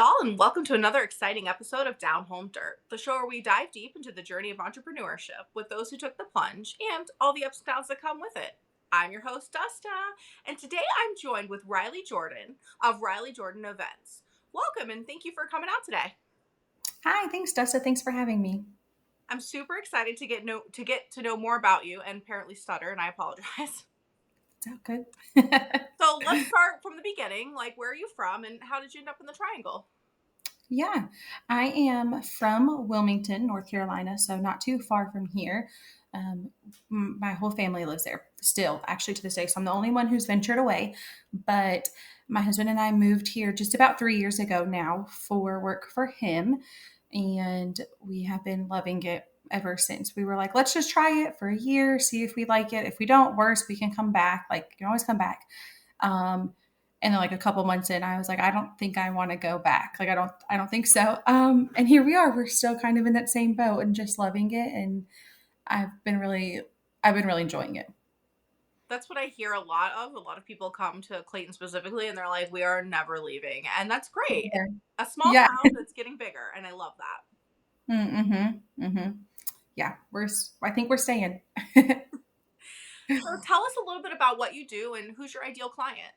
all, and welcome to another exciting episode of Down Home Dirt, the show where we dive deep into the journey of entrepreneurship with those who took the plunge and all the ups and downs that come with it. I'm your host, Dusta, and today I'm joined with Riley Jordan of Riley Jordan Events. Welcome, and thank you for coming out today. Hi, thanks, Dusta. Thanks for having me. I'm super excited to get to know more about you, and apparently stutter, and I apologize. It's all good. So let's start from the beginning. Like, where are you from, and how did you end up in the Triangle? Yeah, I am from Wilmington, North Carolina, so not too far from here. My whole family lives there still, actually, to this day. So I'm the only one who's ventured away. But my husband and I moved here just about 3 years ago now for work for him. And we have been loving it ever since. We were like, let's just try it for a year, see if we like it. If we don't, worse, we can come back. Like, you can always come back. And then like a couple months in, I was like, I don't think I want to go back. Like, I don't think so. And here we are. We're still kind of in that same boat and just loving it. And I've been really enjoying it. That's what I hear a lot of. A lot of people come to Clayton specifically and they're like, we are never leaving. And that's great. Yeah. A small Yeah. town that's getting bigger. And I love that. Mm-hmm. Mm-hmm. Yeah. I think we're staying. So tell us a little bit about what you do and who's your ideal client.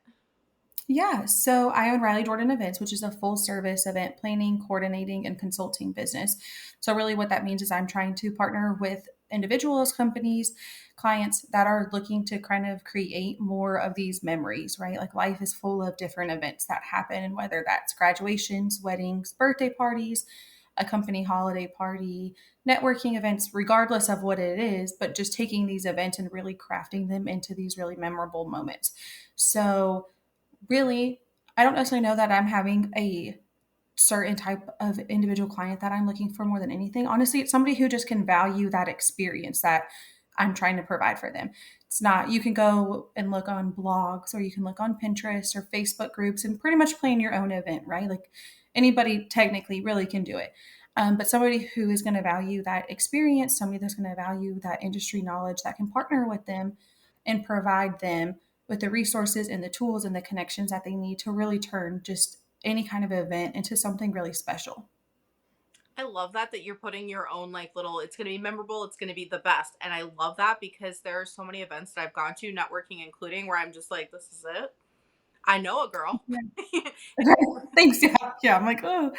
Yeah, so I own Riley Jordan Events, which is a full service event planning, coordinating, and consulting business. So, really, what that means is I'm trying to partner with individuals, companies, clients that are looking to kind of create more of these memories, right? Like, life is full of different events that happen, and whether that's graduations, weddings, birthday parties, a company holiday party, networking events, regardless of what it is, but just taking these events and really crafting them into these really memorable moments. So, really, I don't necessarily know that I'm having a certain type of individual client that I'm looking for more than anything. Honestly, it's somebody who just can value that experience that I'm trying to provide for them. It's not, you can go and look on blogs or you can look on Pinterest or Facebook groups and pretty much plan your own event, right? Like anybody technically really can do it. But somebody who is going to value that experience, somebody that's going to value that industry knowledge that can partner with them and provide them with the resources and the tools and the connections that they need to really turn just any kind of event into something really special. I love that you're putting your own like little, it's going to be memorable, it's going to be the best. And I love that because there are so many events that I've gone to, networking including, where I'm just like, this is it. I know a girl. Yeah. Thanks. Yeah. Yeah. I'm like, oh,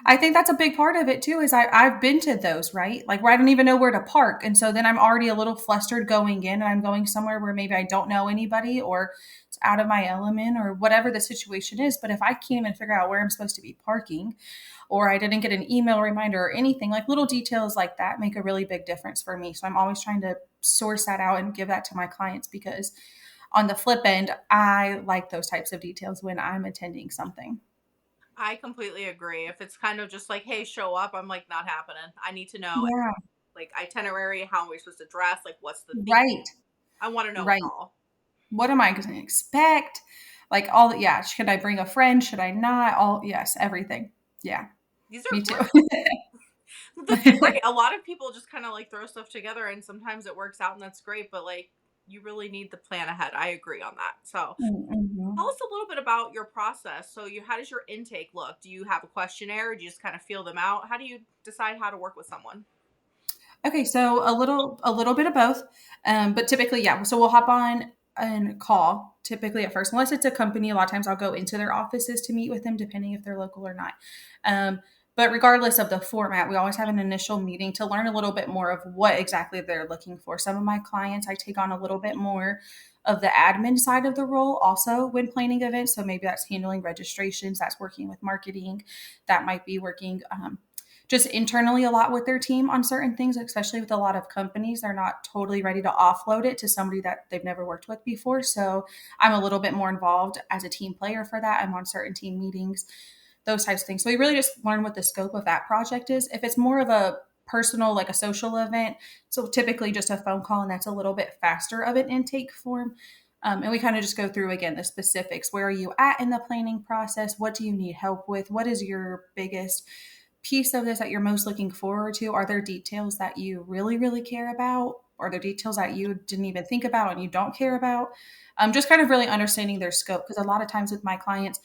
I think that's a big part of it too, is I've been to those, right? Like where I don't even know where to park. And so then I'm already a little flustered going in and I'm going somewhere where maybe I don't know anybody or it's out of my element or whatever the situation is. But if I can't even figure out where I'm supposed to be parking or I didn't get an email reminder or anything, like little details like that make a really big difference for me. So I'm always trying to source that out and give that to my clients because on the flip end, I like those types of details when I'm attending something. I completely agree. If it's kind of just like, hey, show up, I'm like, not happening. I need to know Yeah, like itinerary, how am we supposed to dress, like what's the theme. right, I want to know it right. all. What am I going to expect? Like all, yeah. Should I bring a friend? Should I not? All, yes, everything. Yeah, These me are too. great. This is great. A lot of people just kind of like throw stuff together and sometimes it works out and that's great, but like you really need to plan ahead. I agree on that. So Mhm. tell us a little bit about your process. So how does your intake look? Do you have a questionnaire? Or do you just kind of feel them out? How do you decide how to work with someone? Okay, so a little bit of both, but typically, yeah. So we'll hop on and call typically at first, unless it's a company. A lot of times, I'll go into their offices to meet with them, depending if they're local or not. But regardless of the format, we always have an initial meeting to learn a little bit more of what exactly they're looking for. Some of my clients, I take on a little bit more of the admin side of the role also when planning events. So maybe that's handling registrations, that's working with marketing, that might be working just internally a lot with their team on certain things, especially with a lot of companies. They're not totally ready to offload it to somebody that they've never worked with before. So I'm a little bit more involved as a team player for that. I'm on certain team meetings, those types of things. So we really just learn what the scope of that project is. If it's more of a personal, like a social event, so typically just a phone call, and that's a little bit faster of an intake form. And we kind of just go through again the specifics. Where are you at in the planning process? What do you need help with? What is your biggest piece of this that you're most looking forward to? Are there details that you really, really care about? Are there details that you didn't even think about and you don't care about? Just kind of really understanding their scope. Because a lot of times with my clients,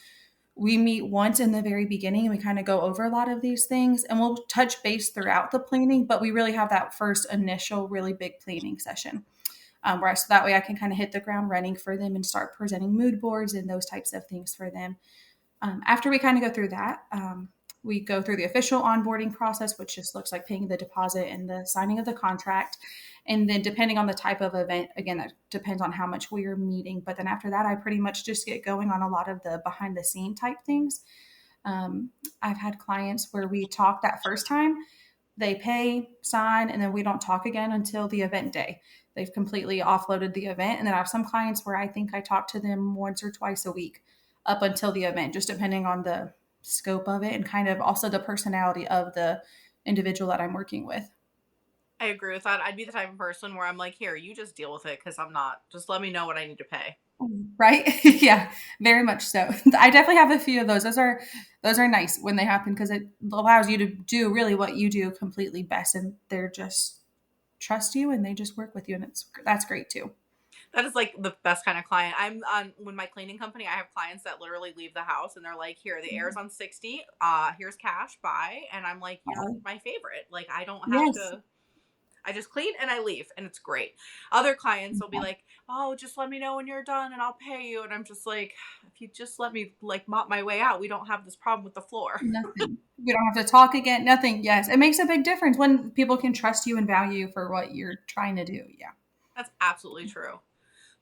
We meet once in the very beginning and we kind of go over a lot of these things, and we'll touch base throughout the planning, but we really have that first initial really big planning session. Where so that way I can kind of hit the ground running for them and start presenting mood boards and those types of things for them. After we kind of go through that, we go through the official onboarding process, which just looks like paying the deposit and the signing of the contract. And then depending on the type of event, again, that depends on how much we are meeting. But then after that, I pretty much just get going on a lot of the behind the scene type things. Um, I've had clients where we talk that first time, they pay, sign, and then we don't talk again until the event day. They've completely offloaded the event. And then I have some clients where I think I talk to them once or twice a week up until the event, just depending on the scope of it and kind of also the personality of the individual that I'm working with. I agree with that. I'd be the type of person where I'm like, here, you just deal with it because I'm not. Just let me know what I need to pay. Right? Yeah, very much so. I definitely have a few of those. Those are nice when they happen because it allows you to do really what you do completely best, and they're just trust you and they just work with you, and that's great too. That is like the best kind of client. I'm on when my cleaning company, I have clients that literally leave the house and they're like, here, the air's on 60. Here's cash, bye. And I'm like, you're my favorite. Like I don't have Yes. to I just clean and I leave and it's great. Other clients will be like, "Oh, just let me know when you're done and I'll pay you." And I'm just like, "If you just let me like mop my way out, we don't have this problem with the floor." Nothing. We don't have to talk again. Nothing. Yes. It makes a big difference when people can trust you and value you for what you're trying to do. Yeah. That's absolutely true.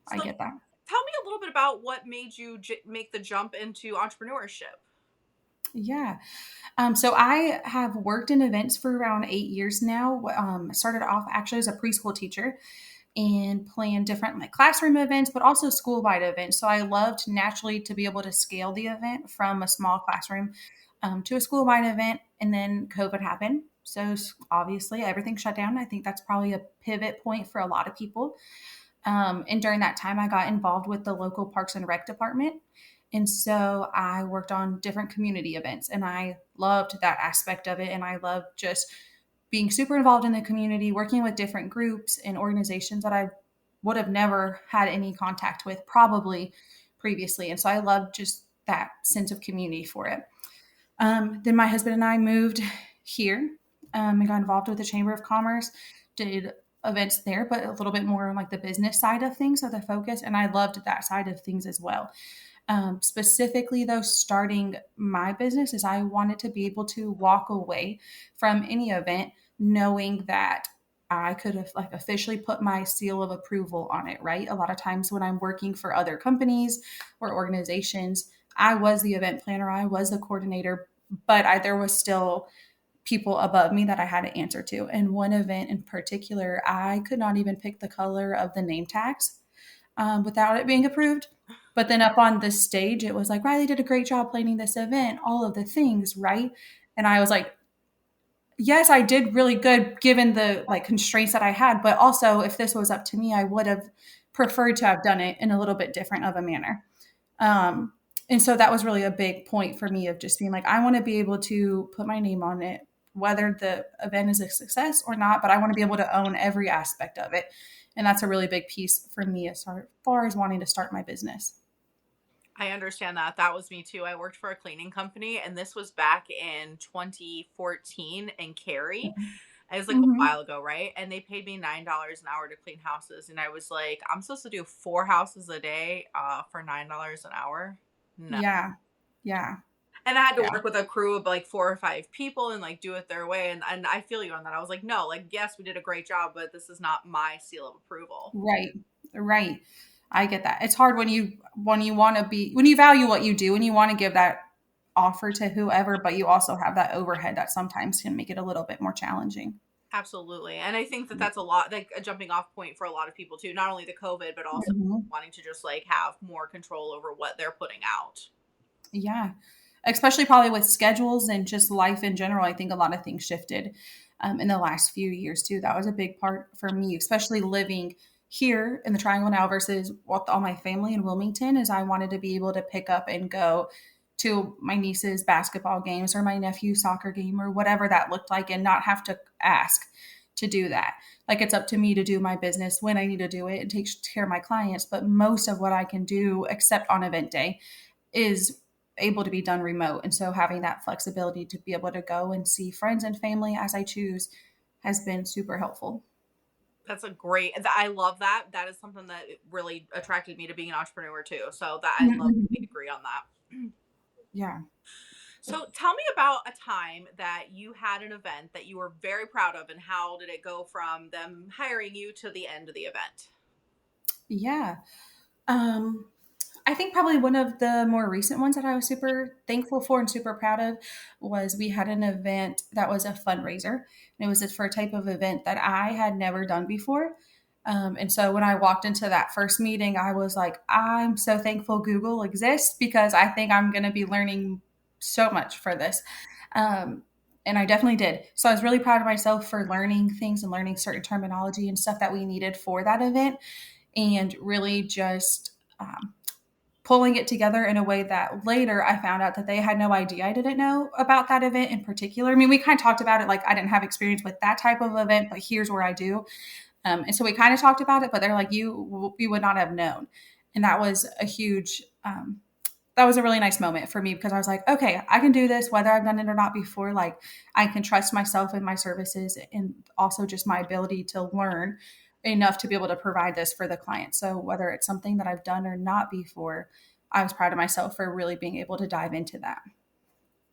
I So, get that. tell me a little bit about what made you make the jump into entrepreneurship. Yeah. So I have worked in events for around 8 years now. Started off actually as a preschool teacher and planned different like classroom events, but also school wide events. So I loved naturally to be able to scale the event from a small classroom to a school wide event. And then COVID happened. So obviously everything shut down. I think that's probably a pivot point for a lot of people. And during that time, I got involved with the local Parks and Rec department. And so I worked on different community events and I loved that aspect of it. And I loved just being super involved in the community, working with different groups and organizations that I would have never had any contact with probably previously. And so I loved just that sense of community for it. Then my husband and I moved here and got involved with the Chamber of Commerce, did events there, but a little bit more on like the business side of things, so the focus. And I loved that side of things as well. Specifically, though, starting my business is I wanted to be able to walk away from any event knowing that I could have like officially put my seal of approval on it, right? A lot of times when I'm working for other companies or organizations, I was the event planner, I was the coordinator, but there was still people above me that I had to answer to. And one event in particular, I could not even pick the color of the name tags without it being approved. But then up on the stage, it was like, Riley did a great job planning this event, all of the things, right? And I was like, yes, I did really good given the like constraints that I had. But also, if this was up to me, I would have preferred to have done it in a little bit different of a manner. Um, and so that was really a big point for me of just being like, I want to be able to put my name on it, whether the event is a success or not, but I want to be able to own every aspect of it. And that's a really big piece for me as far as wanting to start my business. I understand that. That was me too. I worked for a cleaning company and this was back in 2014 in Cary. It was like a Mm-hmm. while ago, right? And they paid me $9 an hour to clean houses. And I was like, I'm supposed to do 4 houses a day for $9 an hour. No. Yeah. Yeah. And I had to Yeah. work with a crew of like 4 or 5 people and like do it their way. And I feel you on that. I was like, no, like, yes, we did a great job, but this is not my seal of approval. Right. Right. I get that. It's hard when you want to be when you value what you do and you want to give that offer to whoever, but you also have that overhead that sometimes can make it a little bit more challenging. Absolutely. And I think that that's a lot, like a jumping off point for a lot of people too, not only the COVID, but also Mhm. wanting to just like have more control over what they're putting out. Yeah. Especially probably with schedules and just life in general. I think a lot of things shifted in the last few years too. That was a big part for me, especially living here in the Triangle now versus with all my family in Wilmington. Is I wanted to be able to pick up and go to my niece's basketball games or my nephew's soccer game or whatever that looked like, and not have to ask to do that. Like it's up to me to do my business when I need to do it and take care of my clients. But most of what I can do, except on event day, is able to be done remote. And so having that flexibility to be able to go and see friends and family as I choose has been super helpful. That's a great I love that. That is something that really attracted me to being an entrepreneur too. So that I love that we Mhm. agree on that. Yeah. So tell me about a time that you had an event that you were very proud of, and how did it go from them hiring you to the end of the event? Yeah. Um, I think probably one of the more recent ones that I was super thankful for and super proud of was we had an event that was a fundraiser. And it was for a type of event that I had never done before. And so when I walked into that first meeting, I was like, I'm so thankful Google exists because I think I'm going to be learning so much for this. Um, and I definitely did. So I was really proud of myself for learning things and learning certain terminology and stuff that we needed for that event and really just pulling it together in a way that later I found out that they had no idea I didn't know about that event in particular. I mean, we kind of talked about it like I didn't have experience with that type of event, but here's where I do. And so we kind of talked about it, but they're like, you would not have known. And that was a huge, that was a really nice moment for me because I was like, okay, I can do this whether I've done it or not before. Like I can trust myself and my services and also just my ability to learn enough to be able to provide this for the client. So whether it's something that I've done or not before, I was proud of myself for really being able to dive into that.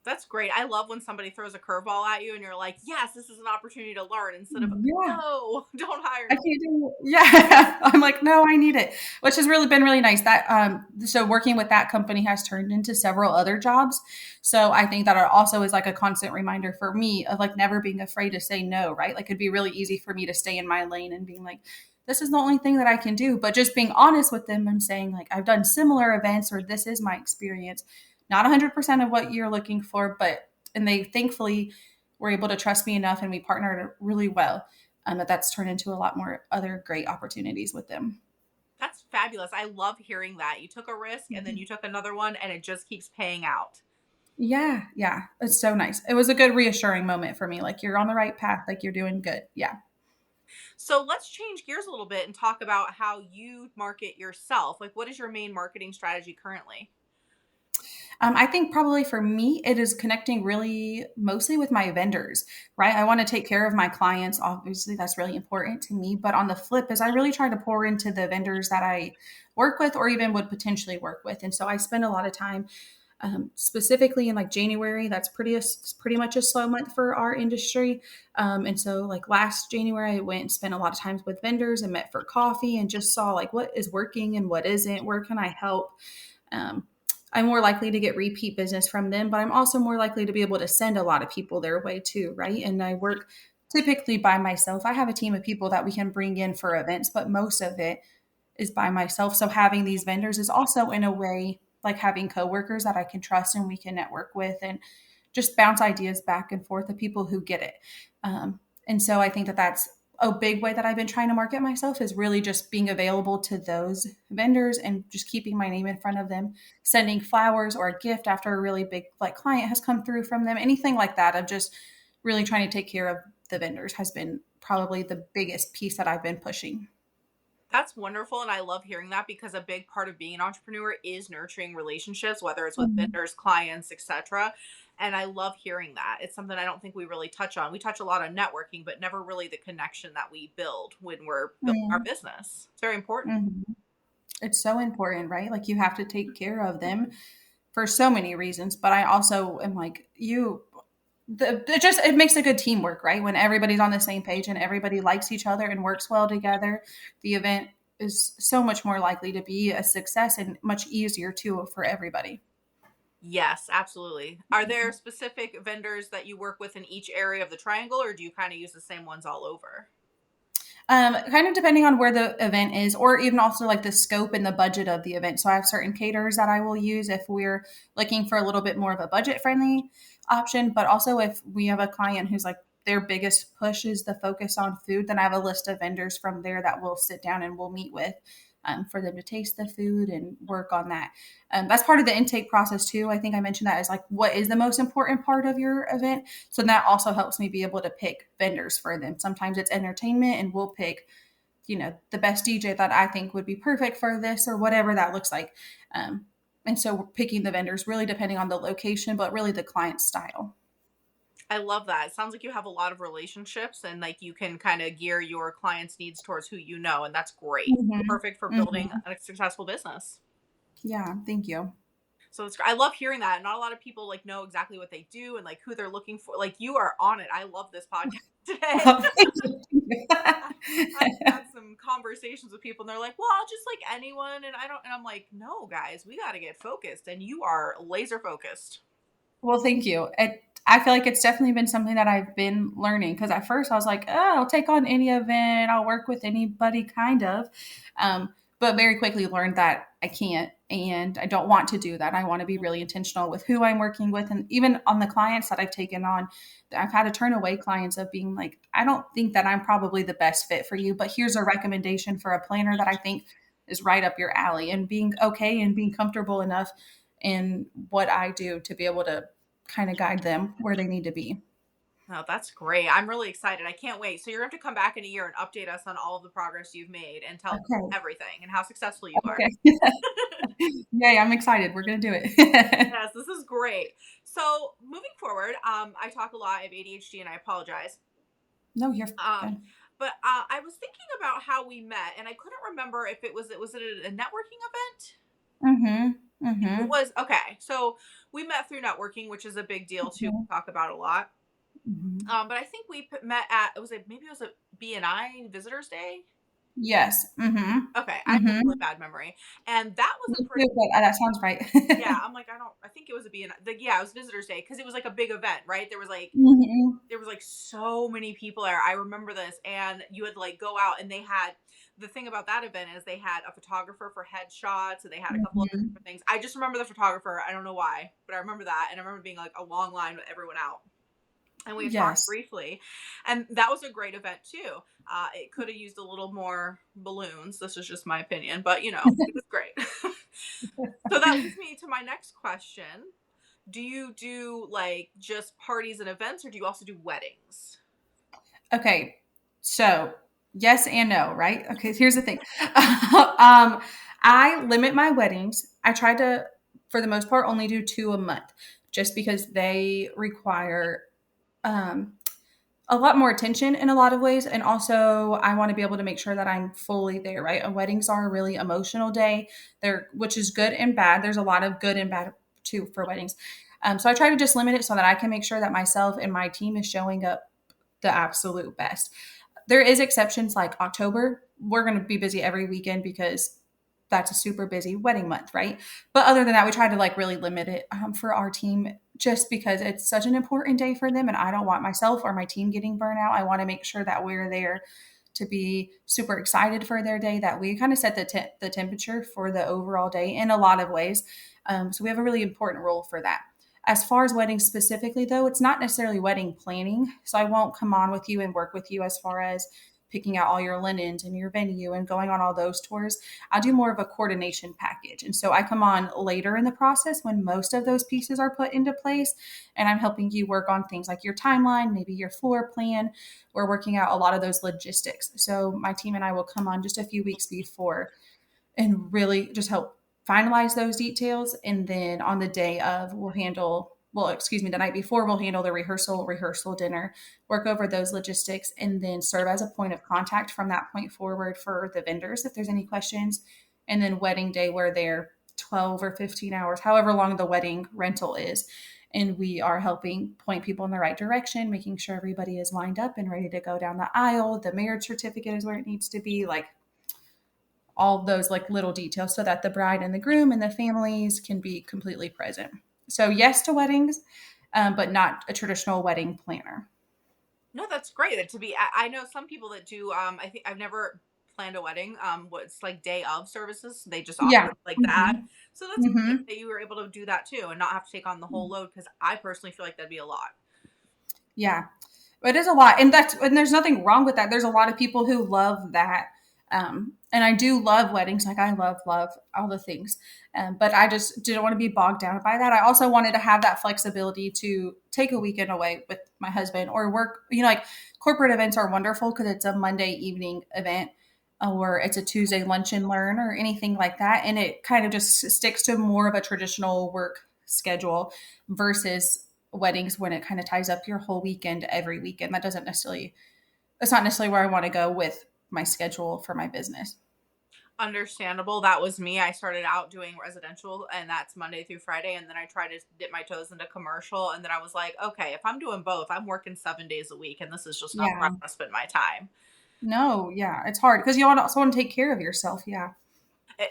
That's great. I love when somebody throws a curveball at you and you're like, yes, this is an opportunity to learn, instead of, Yeah. no, don't hire I me. can't do it. Yeah. I'm like, no, I need it, which has really been really nice. That so working with that company has turned into several other jobs. So I think that it also is like a constant reminder for me of like never being afraid to say no, right? Like it'd be really easy for me to stay in my lane and being like, this is the only thing that I can do. But just being honest with them and saying, like, I've done similar events or this is my experience. Not 100% of what you're looking for, but, and they thankfully were able to trust me enough and we partnered really well that's turned into a lot more other great opportunities with them. That's fabulous. I love hearing that. You took a risk and then Mhm. you took another one and it just keeps paying out. Yeah, yeah, it's so nice. It was a good reassuring moment for me. Like you're on the right path. Like you're doing good. Yeah. So let's change gears a little bit and talk about how you market yourself. Like, what is your main marketing strategy currently? I think probably for me, it is connecting really mostly with my vendors, right? I want to take care of my clients. Obviously, that's really important to me. But on the flip, is I really try to pour into the vendors that I work with or even would potentially work with. And so I spend a lot of time specifically in like January. That's pretty much a slow month for our industry. And so like last January, I went and spent a lot of times with vendors and met for coffee and just saw like what is working and what isn't. Where can I help? Um, I'm more likely to get repeat business from them, but I'm also more likely to be able to send a lot of people their way too, right? And I work typically by myself. I have a team of people that we can bring in for events, but most of it is by myself. So having these vendors is also in a way like having coworkers that I can trust and we can network with and just bounce ideas back and forth of people who get it. And so I think that that's a big way that I've been trying to market myself is really just being available to those vendors and just keeping my name in front of them, sending flowers or a gift after a really big like client has come through from them, anything like that. Of just really trying to take care of the vendors has been probably the biggest piece that I've been pushing. That's wonderful. And I love hearing that because a big part of being an entrepreneur is nurturing relationships, whether it's with Mhm. vendors, clients, etc. And I love hearing that. It's something I don't think we really touch on. We touch a lot on networking, but never really the connection that we build when we're building our Mhm. business. It's very important. Mhm. It's so important, right? Like you have to take care of them for so many reasons. But I also am like, it just, it makes a good teamwork, right? When everybody's on the same page and everybody likes each other and works well together, the event is so much more likely to be a success and much easier too for everybody. Yes, absolutely. Are there specific vendors that you work with in each area of the triangle, or do you kind of use the same ones all over? Kind of depending on where the event is, or even also like the scope and the budget of the event. So I have certain caterers that I will use if we're looking for a little bit more of a budget friendly option. But also if we have a client who's like their biggest push is the focus on food, then I have a list of vendors from there that we'll sit down and we'll meet with for them to taste the food and work on that. That's part of the intake process too. I think I mentioned that is like what is the most important part of your event, so that also helps me be able to pick vendors for them. Sometimes it's entertainment and we'll pick, the best DJ that I think would be perfect for this or whatever that looks like. Um, And so we're picking the vendors really depending on the location, but really the client style. I love that. It sounds like you have a lot of relationships and like you can kind of gear your clients' needs towards who you know, and that's great. Mhm. Perfect for building Mhm. a successful business. Yeah, thank you. So I love hearing that. Not a lot of people like know exactly what they do and like who they're looking for. Like you are on it. I love this podcast today. Oh, thank you. I've had some conversations with people and they're like, well, I'll just like anyone. And I don't, and I'm like, no, guys, we got to get focused. And you are laser focused. Well, thank you. I feel like it's definitely been something that I've been learning because at first I was like, oh, I'll take on any event, I'll work with anybody, kind of. But very quickly learned that I can't and I don't want to do that. I want to be really intentional with who I'm working with. And even on the clients that I've taken on, I've had to turn away clients of being like, I don't think that I'm probably the best fit for you, but here's a recommendation for a planner that I think is right up your alley, and being okay and being comfortable enough in what I do to be able to kind of guide them where they need to be. Oh, that's great. I'm really excited. I can't wait. So you're going to have to come back in a year and update us on all of the progress you've made and tell Okay. everything and how successful you are. Okay. Yay, I'm excited. We're going to do it. Yes, this is great. So moving forward, I talk a lot. I have ADHD and I apologize. No, you're Um, good. but I was thinking about how we met and I couldn't remember if was it a networking event? Mm-hmm. I think it Mm-hmm. was. Okay. So we met through networking, which is a big deal too. Mm-hmm. We talk about a lot. Mm-hmm. But I think we met at maybe it was a BNI Visitors Day. Yes. Mm-hmm. Okay, I have a Mm-hmm. really bad memory, and that was Me a pretty. too, but that sounds right. Yeah, I'm like I don't. I think it was a BNI. Yeah, it was Visitors Day because it was like a big event, right? Mm-hmm. There was like so many people there. I remember this, and you had like go out, and they had the thing about that event is they had a photographer for headshots, and they had a couple other Mm-hmm. different things. I just remember the photographer. I don't know why, but I remember that, and I remember being like a long line with everyone out. And we had talked Yes. briefly, and that was a great event too. It could have used a little more balloons. This is just my opinion, but it was great. So that leads me to my next question. Do you do like just parties and events, or do you also do weddings? Okay. So, yes and no, right? Okay, here's the thing. I limit my weddings. I try to, for the most part, only do 2 a month just because they require um, a lot more attention in a lot of ways. And also, I want to be able to make sure that I'm fully there, right? And weddings are a really emotional day, which is good and bad. There's a lot of good and bad too for weddings. So I try to just limit it so that I can make sure that myself and my team is showing up the absolute best. There is exceptions like October. We're going to be busy every weekend because that's a super busy wedding month, right? But other than that, we try to like really limit it for our team just because it's such an important day for them. And I don't want myself or my team getting burnt out. I want to make sure that we're there to be super excited for their day, that we kind of set the temperature for the overall day in a lot of ways. So we have a really important role for that. As far as weddings specifically, though, it's not necessarily wedding planning. So I won't come on with you and work with you as far as picking out all your linens and your venue and going on all those tours. I do more of a coordination package. And so I come on later in the process when most of those pieces are put into place. And I'm helping you work on things like your timeline, maybe your floor plan. We're working out a lot of those logistics. So my team and I will come on just a few weeks before and really just help finalize those details. And then on the day of, the night before, we'll handle the rehearsal dinner, work over those logistics, and then serve as a point of contact from that point forward for the vendors if there's any questions. And then wedding day, we're there 12 or 15 hours, however long the wedding rental is. And we are helping point people in the right direction, making sure everybody is lined up and ready to go down the aisle. The marriage certificate is where it needs to be. Like all those like little details so that the bride and the groom and the families can be completely present. So yes to weddings, but not a traditional wedding planner. No, that's great. To be, I know some people that do. I think I've never planned a wedding. What's like day of services? They just offer Yeah. it like that. Mm-hmm. So that's great Mm-hmm. that you were able to do that too, and not have to take on the whole load. Because I personally feel like that'd be a lot. Yeah. It is a lot. And there's nothing wrong with that. There's a lot of people who love that. And I do love weddings. Like I love all the things. But I just didn't want to be bogged down by that. I also wanted to have that flexibility to take a weekend away with my husband or work, like corporate events are wonderful because it's a Monday evening event. or it's a Tuesday lunch and learn or anything like that. And it kind of just sticks to more of a traditional work schedule versus weddings when it kind of ties up your whole weekend every weekend. That's not necessarily where I want to go with my schedule for my business. Understandable. That was me. I started out doing residential, and that's Monday through Friday. And then I tried to dip my toes into commercial. And then I was like, okay, if I'm doing both, I'm working 7 days a week, and this is just not where I Yeah. want to spend my time. No, yeah. It's hard because you also want to take care of yourself. Yeah.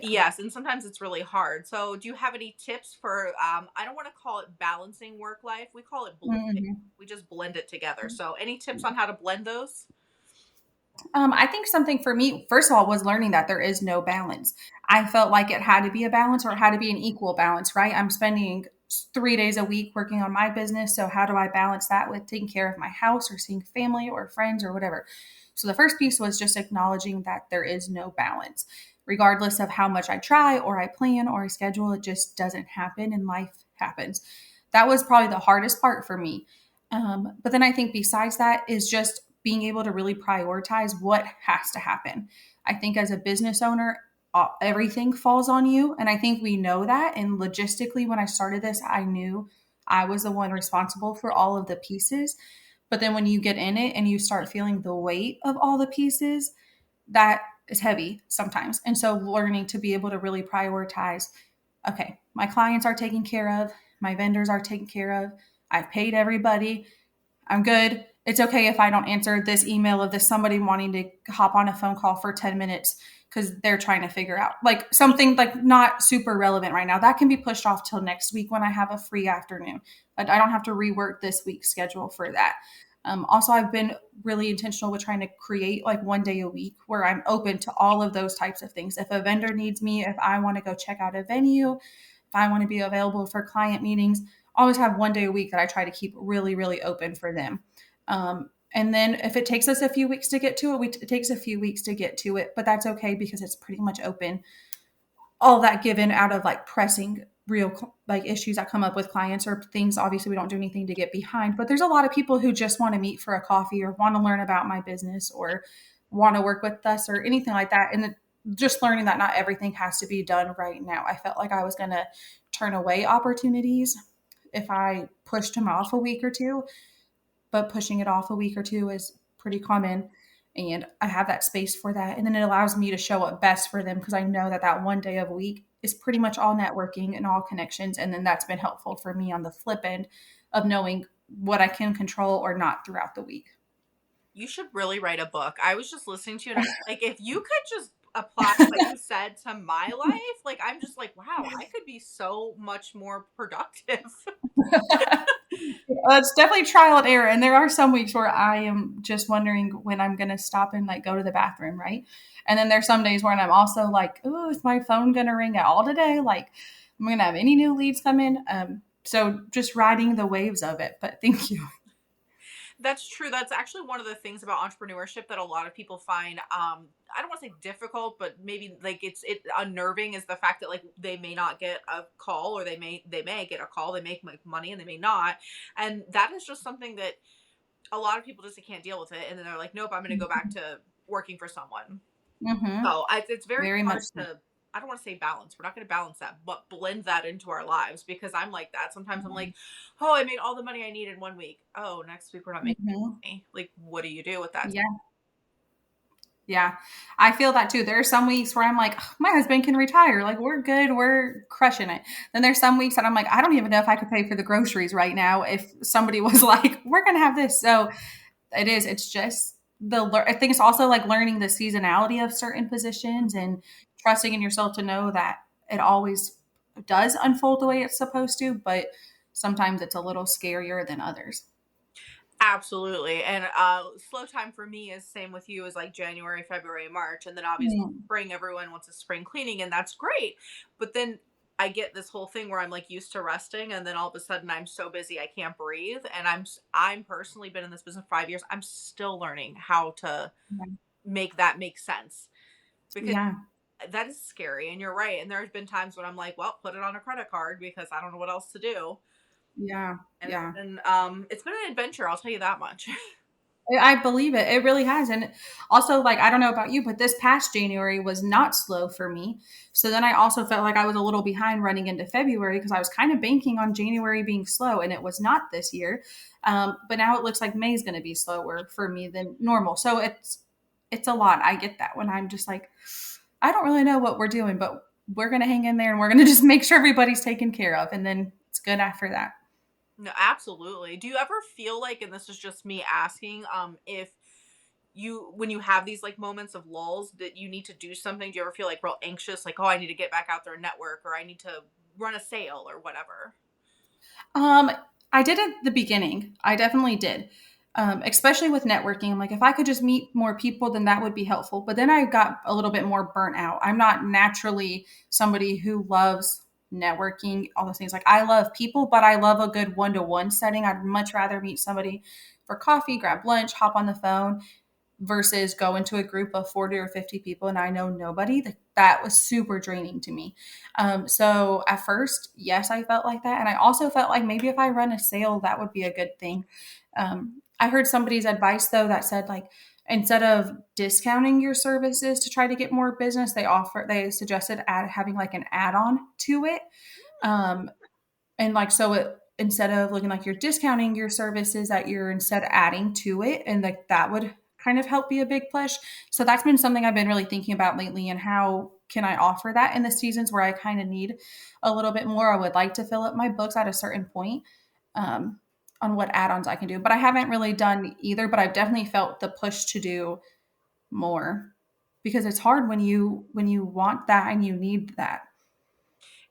Yes, and sometimes it's really hard. So, do you have any tips for? I don't want to call it balancing work life. We call it blending. Mhm. We just blend it together. So, any tips on how to blend those? I think something for me, first of all, was learning that there is no balance. I felt like it had to be a balance or it had to be an equal balance, right? I'm spending 3 days a week working on my business. So, how do I balance that with taking care of my house or seeing family or friends or whatever? So, the first piece was just acknowledging that there is no balance. Regardless of how much I try or I plan or I schedule, it just doesn't happen and life happens. That was probably the hardest part for me. But then I think besides that is just being able to really prioritize what has to happen. I think as a business owner, everything falls on you. And I think we know that. And logistically, when I started this, I knew I was the one responsible for all of the pieces. But then when you get in it and you start feeling the weight of all the pieces, that is heavy sometimes. And so learning to be able to really prioritize, okay, my clients are taken care of, my vendors are taken care of, I've paid everybody, I'm good. It's okay if I don't answer this email of this somebody wanting to hop on a phone call for 10 minutes because they're trying to figure out like something like not super relevant right now. That can be pushed off till next week when I have a free afternoon. But I don't have to rework this week's schedule for that. Also, I've been really intentional with trying to create like one day a week where I'm open to all of those types of things. If a vendor needs me, if I want to go check out a venue, if I want to be available for client meetings, always have one day a week that I try to keep really, really open for them. And then if it takes us a few weeks to get to it, it takes a few weeks to get to it, but that's okay because it's pretty much open. All that given out of like pressing real like issues that come up with clients or things. Obviously, we don't do anything to get behind, but there's a lot of people who just want to meet for a coffee or want to learn about my business or want to work with us or anything like that. And just learning that not everything has to be done right now. I felt like I was going to turn away opportunities if I pushed them off a week or two, but pushing it off a week or two is pretty common. And I have that space for that. And then it allows me to show up best for them because I know that that one day of a week is pretty much all networking and all connections. And then that's been helpful for me on the flip end of knowing what I can control or not throughout the week. You should really write a book. I was just listening to you, and I was like, if you could just apply what you said to my life, like I'm just like, wow, I could be so much more productive. It's definitely trial and error. And there are some weeks where I am just wondering when I'm going to stop and like go to the bathroom, right? And then there's some days when I'm also like, oh, is my phone going to ring at all today? Like, am I going to have any new leads come in? So just riding the waves of it. But thank you. That's true. That's actually one of the things about entrepreneurship that a lot of people find I don't want to say difficult, but maybe like it unnerving is the fact that like they may not get a call, or they may get a call, they make money and they may not. And that is just something that a lot of people just can't deal with it, and then they're like, nope, I'm going to go back to working for someone. Mm-hmm. So it's very Very hard much so. to, I don't want to say balance. We're not going to balance that, but blend that into our lives, because I'm like that. Sometimes I'm like, oh, I made all the money I need in 1 week. Oh, next week we're not making Mm-hmm. money. Like, what do you do with that? Yeah. Yeah, I feel that too. There are some weeks where I'm like, "Oh, my husband can retire. Like, we're good. We're crushing it. Then there's some weeks that I'm like, I don't even know if I could pay for the groceries right now if somebody was like, we're going to have this. So it's just I think it's also like learning the seasonality of certain positions and trusting in yourself to know that it always does unfold the way it's supposed to, but sometimes it's a little scarier than others. Absolutely. And slow time for me is same with you, is like January, February, March. And then obviously Mm. spring, everyone wants a spring cleaning, and that's great. But then I get this whole thing where I'm like used to resting, and then all of a sudden I'm so busy I can't breathe. And I'm personally been in this business 5 years. I'm still learning how to make that make sense, because Yeah. that is scary. And you're right. And there's been times when I'm like, well, put it on a credit card because I don't know what else to do. Yeah. And Yeah. it's been an adventure, I'll tell you that much. I believe it. It really has. And also, like, I don't know about you, but this past January was not slow for me. So then I also felt like I was a little behind running into February because I was kind of banking on January being slow, and it was not this year. But now it looks like May is going to be slower for me than normal. So it's a lot. I get that when I'm just like, I don't really know what we're doing, but we're going to hang in there and we're going to just make sure everybody's taken care of. And then it's good after that. No, absolutely. Do you ever feel like, and this is just me asking, if you, when you have these like moments of lulls that you need to do something, do you ever feel like real anxious, like, oh, I need to get back out there and network, or I need to run a sale or whatever? Um, I did at the beginning. I definitely did. Especially with networking. I'm like, if I could just meet more people, then that would be helpful. But then I got a little bit more burnt out. I'm not naturally somebody who loves networking, all those things. Like, I love people, but I love a good one-to-one setting. I'd much rather meet somebody for coffee, grab lunch, hop on the phone, versus go into a group of 40 or 50 people and I know nobody. That was super draining to me. So at first, yes, I felt like that. And I also felt like maybe if I run a sale, that would be a good thing. I heard somebody's advice though that said, like, instead of discounting your services to try to get more business, they suggested having like an add-on to it. Um, and like, so it, instead of looking like you're discounting your services, that you're instead adding to it, and like that would kind of help be a big push. So that's been something I've been really thinking about lately, and how can I offer that in the seasons where I kind of need a little bit more. I would like to fill up my books at a certain point, um, on what add-ons I can do, but I haven't really done either. But I've definitely felt the push to do more, because it's hard when you want that and you need that.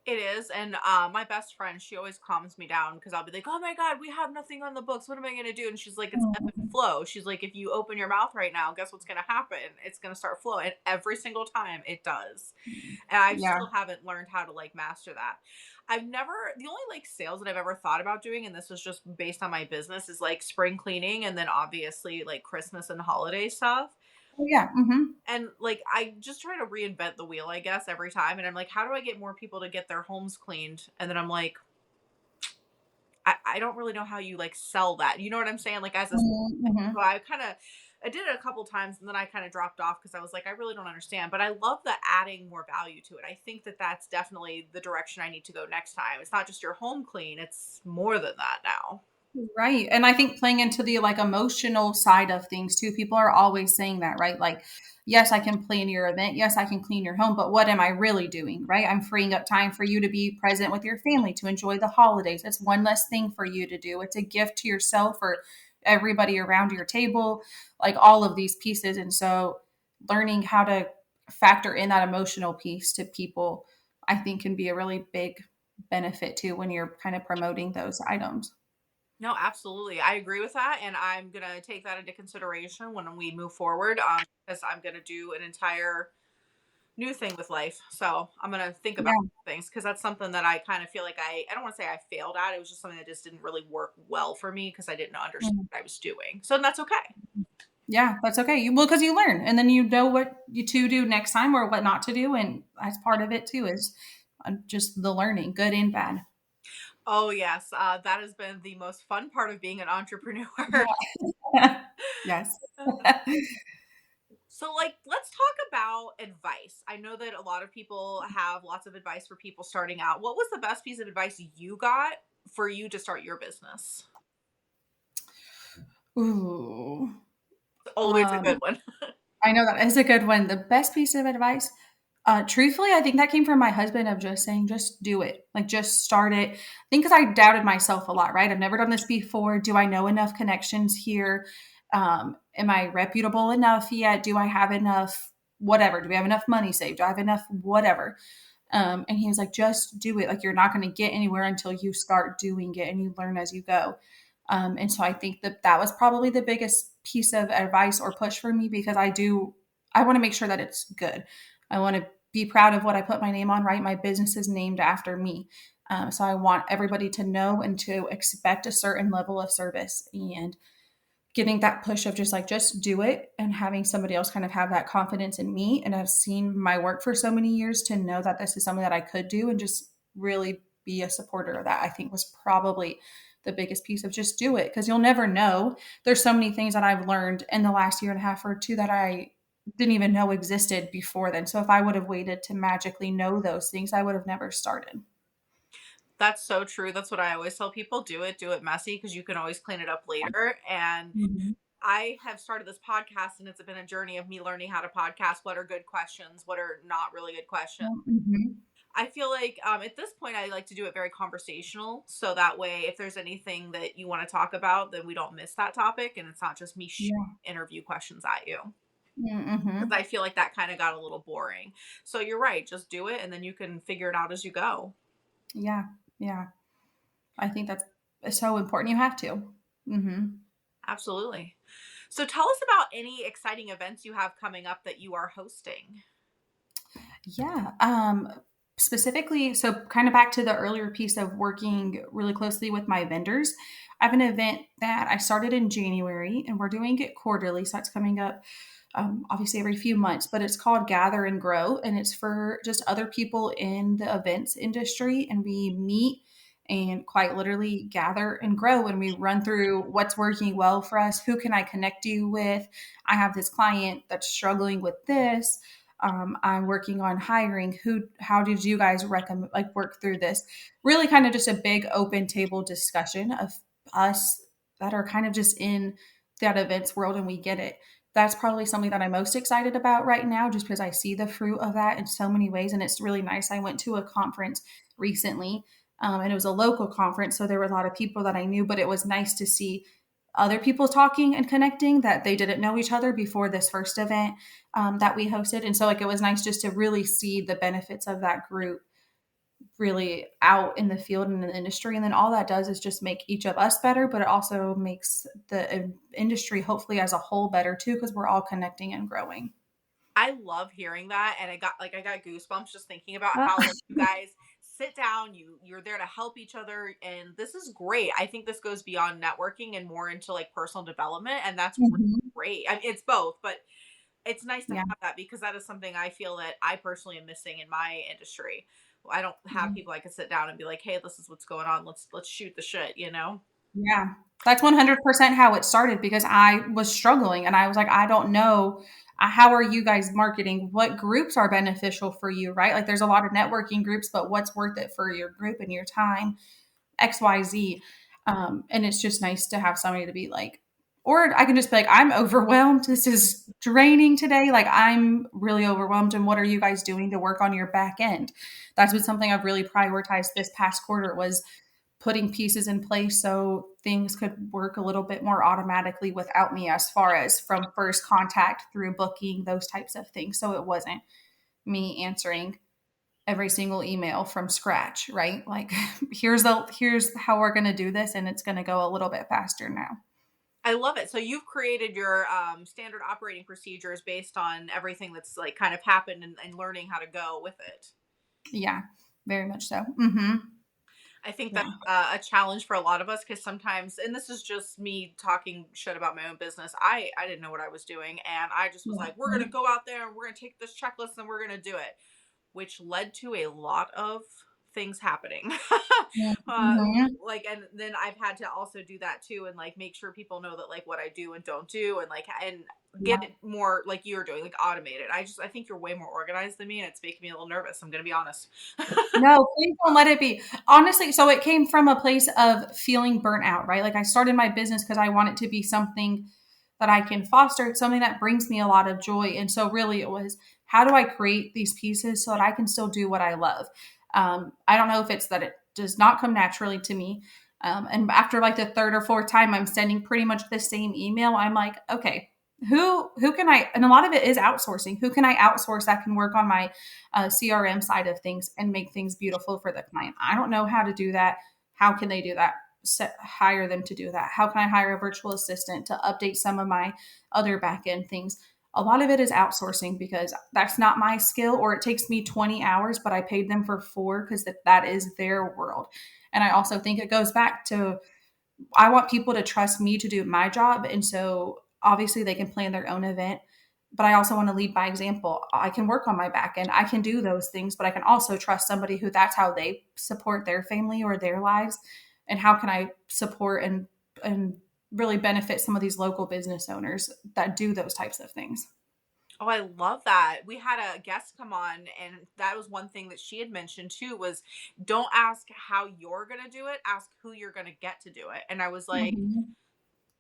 It is, and my best friend, she always calms me down because I'll be like, "Oh my god, we have nothing on the books. What am I gonna do?" And she's like, "It's ebb and flow." She's like, "If you open your mouth right now, guess what's gonna happen? It's gonna start flowing." And every single time it does. And I Yeah. still haven't learned how to like master that. I've never, the only like sales that I've ever thought about doing, and this was just based on my business, is like spring cleaning and then obviously like Christmas and holiday stuff. Oh yeah. And like I just try to reinvent the wheel, I guess, every time. And I'm like, how do I get more people to get their homes cleaned? And then I'm like, I don't really know how you like sell that. You know what I'm saying? Like as a, Hmm. so I kind of, I did it a couple times and then I kind of dropped off because I was like, I really don't understand. But I love the adding more value to it. I think that that's definitely the direction I need to go next time. It's not just your home clean; it's more than that now. Right. And I think playing into the like emotional side of things too, people are always saying that, right? Like, yes, I can plan your event. Yes, I can clean your home, but what am I really doing? Right. I'm freeing up time for you to be present with your family, to enjoy the holidays. It's one less thing for you to do. It's a gift to yourself or everybody around your table, like all of these pieces. And so learning how to factor in that emotional piece to people, I think can be a really big benefit too when you're kind of promoting those items. No, absolutely. I agree with that. And I'm going to take that into consideration when we move forward because I'm going to do an entire new thing with life. So I'm going to think about Yeah. things because that's something that I kind of feel like I don't want to say I failed at. It was just something that just didn't really work well for me because I didn't understand Mhm. what I was doing. So that's okay. Yeah, that's okay. Well, because you learn, and then you know what you to do next time or what not to do, and that's part of it too. Is just the learning, good and bad. Oh, yes. That has been the most fun part of being an entrepreneur. Yeah. Yes. So, like, let's talk about advice. I know that a lot of people have lots of advice for people starting out. What was the best piece of advice you got for you to start your business? Ooh. Always a good Um, one. I know that is a good one. The best piece of advice, truthfully, I think that came from my husband of just saying, just do it. Like, just start it. I think because I doubted myself a lot, right? I've never done this before. Do I know enough connections here? Am I reputable enough yet? Do I have enough whatever? Do we have enough money saved? Do I have enough whatever? And he was like, just do it. Like, you're not going to get anywhere until you start doing it and you learn as you go. And so I think that that was probably the biggest piece of advice or push for me, because I want to make sure that it's good. I want to be proud of what I put my name on, right? My business is named after me. So I want everybody to know and to expect a certain level of service, and getting that push of just like, just do it, and having somebody else kind of have that confidence in me. And I've seen my work for so many years to know that this is something that I could do, and just really be a supporter of that, I think was probably the biggest piece of just do it because you'll never know. There's so many things that I've learned in the last year and a half or two that I didn't even know existed before then. So if I would have waited to magically know those things, I would have never started. That's so true. That's what I always tell people. Do it messy because you can always clean it up later. And Mhm. I have started this podcast and it's been a journey of me learning how to podcast. What are good questions? What are not really good questions? Mhm. I feel like at this point, I like to do it very conversational. So that way, if there's anything that you want to talk about, then we don't miss that topic. And it's not just me Yeah. interview questions at you. Because Mhm. I feel like that kind of got a little boring. So you're right. Just do it and then you can figure it out as you go. Yeah. Yeah. I think that's so important. You have to. Mhm. Absolutely. So tell us about any exciting events you have coming up that you are hosting. Yeah. Specifically, so kind of back to the earlier piece of working really closely with my vendors. I have an event that I started in January and we're doing it quarterly. So it's coming up obviously every few months, but it's called Gather and Grow. And it's for just other people in the events industry. And we meet and quite literally gather and grow. And we run through what's working well for us. Who can I connect you with? I have this client that's struggling with this. I'm working on hiring. How did you guys recommend, like, work through this? Really kind of just a big open table discussion of us that are kind of just in that events world and we get it. That's probably something that I'm most excited about right now, just because I see the fruit of that in so many ways. And it's really nice. I went to a conference recently, and it was a local conference. So there were a lot of people that I knew, but it was nice to see other people talking and connecting that they didn't know each other before this first event that we hosted. And so, like, it was nice just to really see the benefits of that group really out in the field and in the industry. And then all that does is just make each of us better, but it also makes the industry hopefully as a whole better too, because we're all connecting and growing. I love hearing that, and I got goosebumps just thinking about Uh, how like you guys sit down, you're there to help each other, and this is great. I think this goes beyond networking and more into like personal development, and that's really mhm. great. I mean, it's both, but it's nice to Yeah. have that because that is something I feel that I personally am missing in my industry. I don't have Yeah. people I can sit down and be like, "Hey, this is what's going on. Let's shoot the shit," you know? Yeah. That's 100% how it started because I was struggling and I was like, I don't know. How are you guys marketing? What groups are beneficial for you, right? Like, there's a lot of networking groups, but what's worth it for your group and your time? XYZ. And it's just nice to have somebody to be like, or I can just be like, I'm overwhelmed. This is draining today. Like, I'm really overwhelmed. And what are you guys doing to work on your back end? That's been something I've really prioritized this past quarter was putting pieces in place so things could work a little bit more automatically without me as far as from first contact through booking, those types of things. So it wasn't me answering every single email from scratch, right? Like here's how we're going to do this and it's going to go a little bit faster now. I love it. So you've created your standard operating procedures based on everything that's like kind of happened and learning how to go with it. Yeah, very much so. Mhm. I think that's Yeah. a challenge for a lot of us because sometimes, and this is just me talking shit about my own business. I didn't know what I was doing, and I just was Yeah. like, we're gonna go out there and we're gonna take this checklist and we're gonna do it, which led to a lot of things happening. uh, Mhm. like, and then I've had to also do that too, and like make sure people know that like what I do and don't do, and like and get Yeah. it more like you're doing, like automated. I think you're way more organized than me, and it's making me a little nervous. I'm gonna be honest. No, please don't let it be. Honestly, so it came from a place of feeling burnt out, right? Like, I started my business because I want it to be something that I can foster, it's something that brings me a lot of joy. And so really it was, how do I create these pieces so that I can still do what I love? I don't know if it's that it does not come naturally to me. And after like the third or fourth time I'm sending pretty much the same email, I'm like, okay, who can I, and a lot of it is outsourcing. Who can I outsource that can work on my CRM side of things and make things beautiful for the client? I don't know how to do that. How can they do that? Hire them to do that. How can I hire a virtual assistant to update some of my other back end things? A lot of it is outsourcing because that's not my skill, or it takes me 20 hours, but I paid them for 4 because that is their world. And I also think it goes back to, I want people to trust me to do my job. And so obviously they can plan their own event. but I also want to lead by example. I can work on my back end. I can do those things, but I can also trust somebody who that's how they support their family or their lives. And how can I support and really benefit some of these local business owners that do those types of things? Oh, I love that. We had a guest come on, and that was one thing that she had mentioned too was don't ask how you're going to do it, ask who you're going to get to do it. And I was like, Mm-hmm.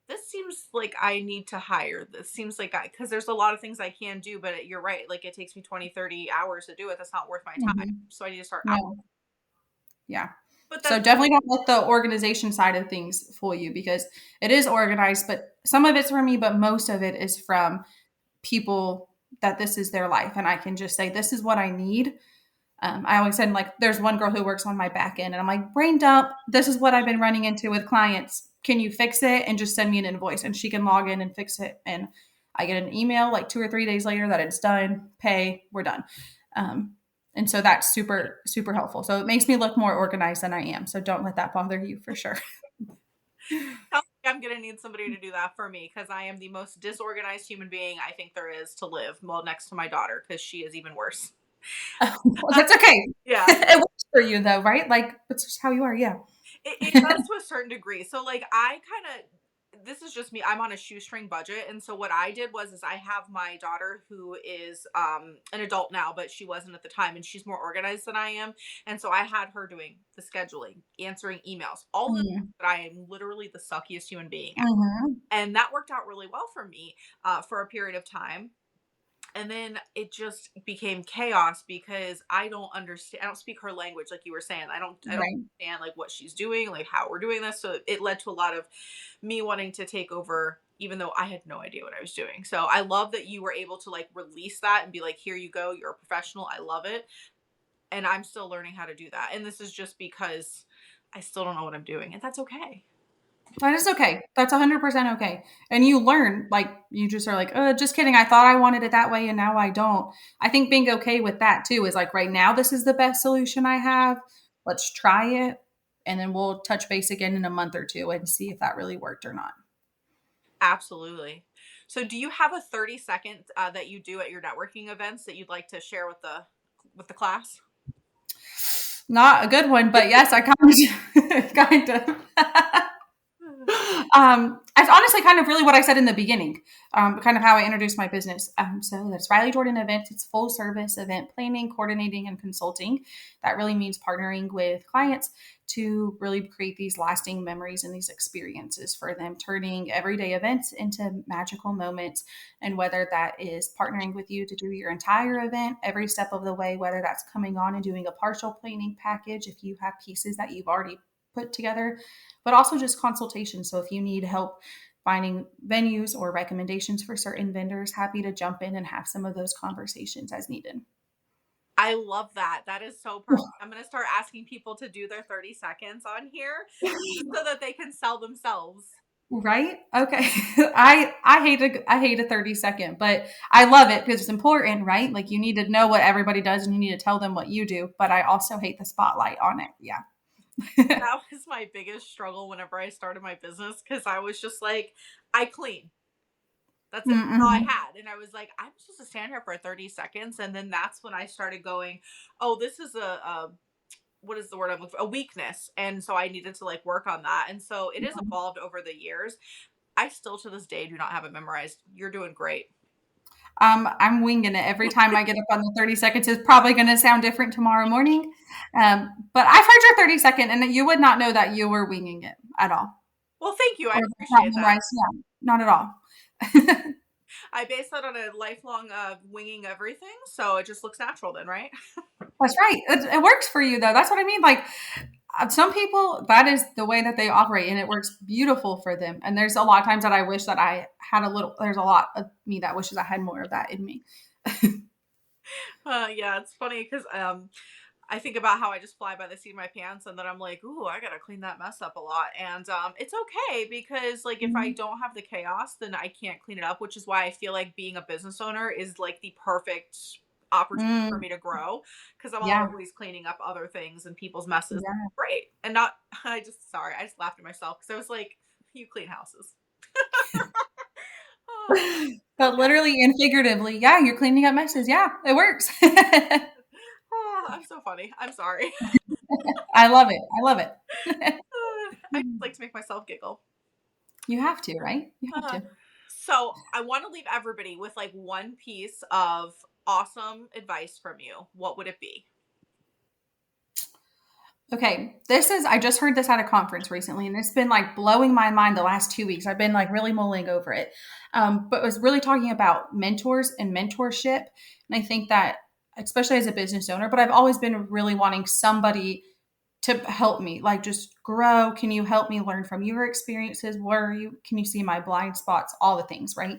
this seems like I need to hire. This seems like I, because there's a lot of things I can do, but you're right. Like it takes me 20, 30 hours to do it. That's not worth my time. Mm-hmm. So I need to start out. No. Yeah. But So that's definitely don't let the organization side of things fool you because it is organized, but some of it's from me, but most of it is from people that this is their life. And I can just say, this is what I need. I always said, like, there's one girl who works on my back end, and I'm like, brain dump, this is what I've been running into with clients. Can you fix it? And just send me an invoice. And she can log in and fix it. And I get an email like 2 or 3 days later that it's done, pay, we're done. Um, and so that's super, super helpful. So it makes me look more organized than I am. So don't let that bother you for sure. sounds like I'm going to need somebody to do that for me because I am the most disorganized human being I think there is to live. Well, next to my daughter because she is even worse. Well, that's okay. Yeah. It works for you though, right? Like, that's just how you are. Yeah. It does to a certain degree. So like I kind of this is just me. I'm on a shoestring budget, and so what I did was is I have my daughter who is an adult now, but she wasn't at the time, and she's more organized than I am, and so I had her doing the scheduling, answering emails, all the Mm-hmm. that I am literally the suckiest human being at. Mm-hmm. And that worked out really well for me for a period of time, and then it just became chaos because I don't understand. I don't speak her language, like you were saying. I don't Right. understand like what she's doing, like how we're doing this. So it led to a lot of me wanting to take over, even though I had no idea what I was doing. So I love that you were able to like release that and be like, here you go, you're a professional. I love it, and I'm still learning how to do that. And this is just because I still don't know what I'm doing, and that's okay. That is okay. That's 100% okay. And you learn, like, you just are like, just kidding. I thought I wanted it that way and now I don't. I think being okay with that too is like, right now, this is the best solution I have. Let's try it. And then we'll touch base again in a month or two and see if that really worked or not. Absolutely. So, do you have a 30 second that you do at your networking events that you'd like to share with the class? Not a good one, but yes, I kind of, kind of. It's honestly kind of really what I said in the beginning, kind of how I introduced my business. So that's Riley Jordan Events. It's full service event planning, coordinating, and consulting. That really means partnering with clients to really create these lasting memories and these experiences for them, turning everyday events into magical moments. And whether that is partnering with you to do your entire event every step of the way, whether that's coming on and doing a partial planning package, if you have pieces that you've already put together, but also just consultation. So if you need help finding venues or recommendations for certain vendors, happy to jump in and have some of those conversations as needed. I love that. That is so perfect. I'm going to start asking people to do their 30 seconds on here just so that they can sell themselves. Right? Okay. I hate a 30-second, but I love it because it's important, right? Like you need to know what everybody does and you need to tell them what you do, but I also hate the spotlight on it. Yeah. That was my biggest struggle whenever I started my business because I was just like, I clean. That's it. All I Mm-hmm. had. And I was like, I'm supposed to stand here for 30 seconds. And then that's when I started going, oh, this is a what is the word I'm looking for? A weakness. And so I needed to like work on that. And so it has evolved over the years. I still to this day do not have it memorized. You're doing great. I'm winging it every time I get up on the 30 seconds. It's probably going to sound different tomorrow morning. But I've heard your 30-second, and you would not know that you were winging it at all. Well, thank you. I Or not appreciate that. memorized. Yeah, not at all. I base that on a lifelong winging everything. So it just looks natural then, right? That's right. It works for you, though. That's what I mean. Like, some people, that is the way that they operate, and it works beautiful for them. And there's a lot of times that I wish that I had a little, there's a lot of me that wishes I had more of that in me. Yeah, it's funny because I think about how I just fly by the seat of my pants and then I'm like, ooh, I gotta clean that mess up a lot. And it's okay because like if I Mhm. don't have the chaos, then I can't clean it up, which is why I feel like being a business owner is like the perfect opportunity for Mm, me to grow because I'm yeah. always cleaning up other things and people's messes. Yeah. Great. And not I just laughed at myself because I was like, you clean houses. But Okay. literally and figuratively, yeah, you're cleaning up messes. Yeah, it works. Oh, I'm so funny. I'm sorry. I love it. I love it. I just like to make myself giggle. You have to, right? You have Uh, to. so I want to leave everybody with like one piece of awesome advice from you. What would it be? Okay, I just heard this at a conference recently, and it's been like blowing my mind the last 2 weeks. I've been like really mulling over it. But it was really talking about mentors and mentorship. And I think that, especially as a business owner, but I've always been really wanting somebody to help me, like just grow. Can you help me learn from your experiences? Can you see my blind spots? All the things, right?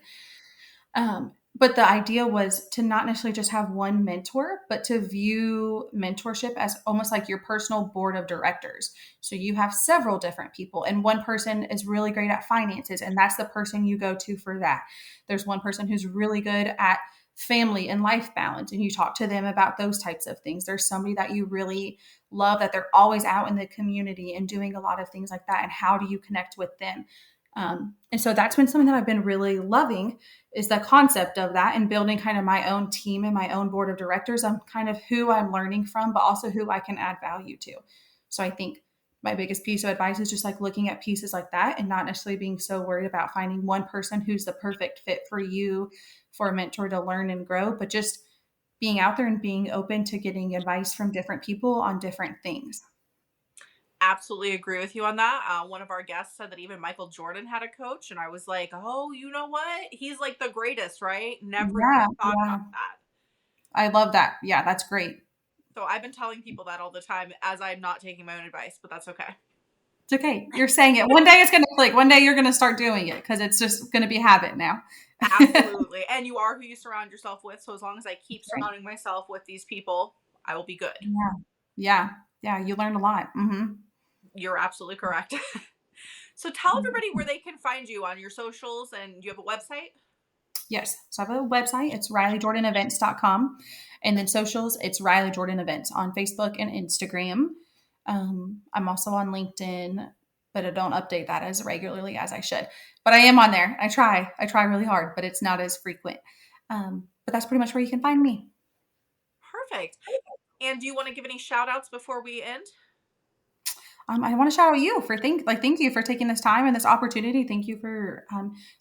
But the idea was to not necessarily just have one mentor, but to view mentorship as almost like your personal board of directors. So you have several different people, and one person is really great at finances, and that's the person you go to for that. There's one person who's really good at family and life balance, and you talk to them about those types of things. There's somebody that you really love that they're always out in the community and doing a lot of things like that. And how do you connect with them? And so that's been something that I've been really loving is the concept of that and building kind of my own team and my own board of directors. I'm kind of who I'm learning from, but also who I can add value to. So I think my biggest piece of advice is just like looking at pieces like that and not necessarily being so worried about finding one person who's the perfect fit for you for a mentor to learn and grow, but just being out there and being open to getting advice from different people on different things. Absolutely agree with you on that. One of our guests said that even Michael Jordan had a coach, and I was like, "Oh, you know what? He's like the greatest, right?" Never even Yeah, thought about yeah. that. I love that. Yeah, that's great. So I've been telling people that all the time as I'm not taking my own advice, but that's okay. It's okay. You're saying it. One day it's going to click. One day you're going to start doing it because it's just going to be habit now. Right. Absolutely. And you are who you surround yourself with. So as long as I keep surrounding myself with these people, I will be good. Yeah. Yeah. Yeah. You learned a lot. You're absolutely correct. So tell everybody where they can find you on your socials, and do you have a website? Yes. So I have a website. It's RileyJordanEvents.com. And then socials, it's Riley Jordan Events on Facebook and Instagram. I'm also on LinkedIn, but I don't update that as regularly as I should. But I am on there. I try. I try really hard, but it's not as frequent. But that's pretty much where you can find me. Perfect. And do you want to give any shout outs before we end? I want to shout out you for thank you for taking this time and this opportunity. Thank you for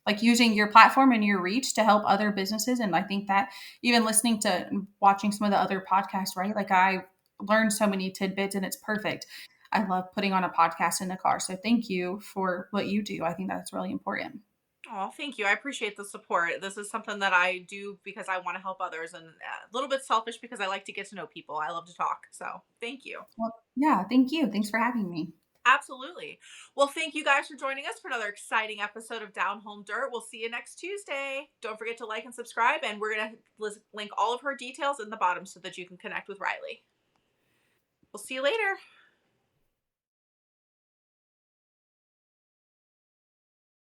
like using your platform and your reach to help other businesses. And I think that even listening to and watching some of the other podcasts, right? Like I learned so many tidbits, and it's perfect. I love putting on a podcast in the car. So thank you for what you do. I think that's really important. Oh, thank you. I appreciate the support. This is something that I do because I want to help others, and a little bit selfish because I like to get to know people. I love to talk. So thank you. Well, yeah, thank you. Thanks for having me. Absolutely. Well, thank you guys for joining us for another exciting episode of Down Home Dirt. We'll see you next Tuesday. Don't forget to like and subscribe, and we're going to link all of her details in the bottom so that you can connect with Riley. We'll see you later.